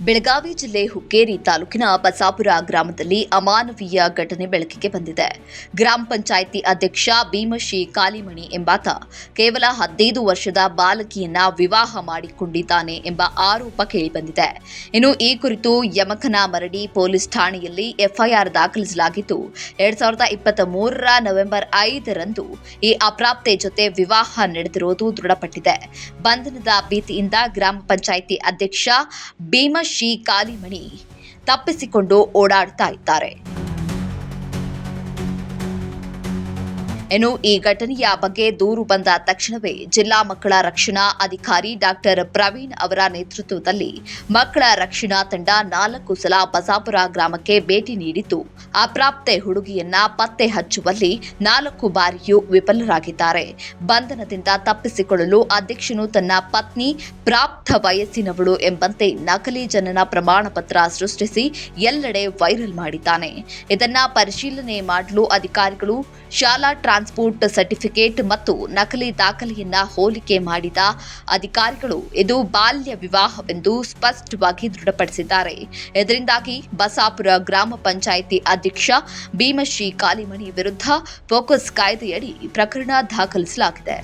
ಬೆಳಗಾವಿ ಜಿಲ್ಲೆ ಹುಕ್ಕೇರಿ ತಾಲೂಕಿನ ಬಸಾಪುರ ಗ್ರಾಮದಲ್ಲಿ ಅಮಾನವೀಯ ಘಟನೆ ಬೆಳಕಿಗೆ ಬಂದಿದೆ. ಗ್ರಾಮ ಪಂಚಾಯಿತಿ ಅಧ್ಯಕ್ಷ ಭೀಮಶ್ರೀ ಕಾಲಿಮಣಿ ಎಂಬಾತ ಕೇವಲ 15 ವರ್ಷದ ಬಾಲಕಿಯನ್ನ ವಿವಾಹ ಮಾಡಿಕೊಂಡಿದ್ದಾನೆ ಎಂಬ ಆರೋಪ ಕೇಳಿಬಂದಿದೆ. ಇನ್ನು ಈ ಕುರಿತು ಯಮಕನಮರಡಿ ಪೊಲೀಸ್ ಠಾಣೆಯಲ್ಲಿ ಎಫ್ಐಆರ್ ದಾಖಲಿಸಲಾಗಿದ್ದು 2023 ನವೆಂಬರ್ 5ರಂದು ಈ ಅಪ್ರಾಪ್ತೆ ಜೊತೆ ವಿವಾಹ ನಡೆದಿರುವುದು ದೃಢಪಟ್ಟಿದೆ. ಬಂಧನದ ಭೀತಿಯಿಂದ ಗ್ರಾಮ ಪಂಚಾಯಿತಿ ಅಧ್ಯಕ್ಷ ಭೀಮಶ್ರೀ ಕಾಲಿಮಣಿ ತಪ್ಪಿಸಿಕೊಂಡು ಓಡಾಡ್ತಾ ಇದ್ದಾರೆ. ಇನ್ನು ಈ ಘಟನೆಯ ಬಗ್ಗೆ ದೂರು ಬಂದ ತಕ್ಷಣವೇ ಜಿಲ್ಲಾ ಮಕ್ಕಳ ರಕ್ಷಣಾ ಅಧಿಕಾರಿ ಡಾಕ್ಟರ್ ಪ್ರವೀಣ್ ಅವರ ನೇತೃತ್ವದಲ್ಲಿ ಮಕ್ಕಳ ರಕ್ಷಣಾ ತಂಡ 4 ಸಲ ಬಸಾಪುರ ಗ್ರಾಮಕ್ಕೆ ಭೇಟಿ ನೀಡಿದ್ದು ಅಪ್ರಾಪ್ತೆ ಹುಡುಗಿಯನ್ನ ಪತ್ತೆ ಹಚ್ಚುವಲ್ಲಿ 4 ಬಾರಿಯೂ ವಿಫಲರಾಗಿದ್ದಾರೆ. ಬಂಧನದಿಂದ ತಪ್ಪಿಸಿಕೊಳ್ಳಲು ಅಧ್ಯಕ್ಷನು ತನ್ನ ಪತ್ನಿ ಪ್ರಾಪ್ತ ವಯಸ್ಸಿನವಳು ಎಂಬಂತೆ ನಕಲಿ ಜನನ ಪ್ರಮಾಣ ಪತ್ರ ಸೃಷ್ಟಿಸಿ ಎಲ್ಲೆಡೆ ವೈರಲ್ ಮಾಡಿದ್ದಾನೆ. ಇದನ್ನ ಪರಿಶೀಲನೆ ಮಾಡಲು ಅಧಿಕಾರಿಗಳು ಶಾಲಾ ಟ್ರಾನ್ಸ್ಪೋರ್ಟ್ ಸರ್ಟಿಫಿಕೇಟ್ ಮತ್ತು ನಕಲಿ ದಾಖಲೆಯನ್ನ ಹೋಲಿಕೆ ಮಾಡಿದ ಅಧಿಕಾರಿಗಳು ಇದು ಬಾಲ್ಯ ವಿವಾಹವೆಂದು ಸ್ಪಷ್ಟವಾಗಿ ದೃಢಪಡಿಸಿದ್ದಾರೆ. ಇದರಿಂದಾಗಿ ಬಸಾಪುರ ಗ್ರಾಮ ಪಂಚಾಯಿತಿ ಅಧ್ಯಕ್ಷ ಭೀಮಶ್ರೀ ಕಾಲಿಮಣಿ ವಿರುದ್ಧ ಪೋಕ್ಸೋ ಕಾಯ್ದೆಯಡಿ ಪ್ರಕರಣ ದಾಖಲಿಸಲಾಗಿದೆ.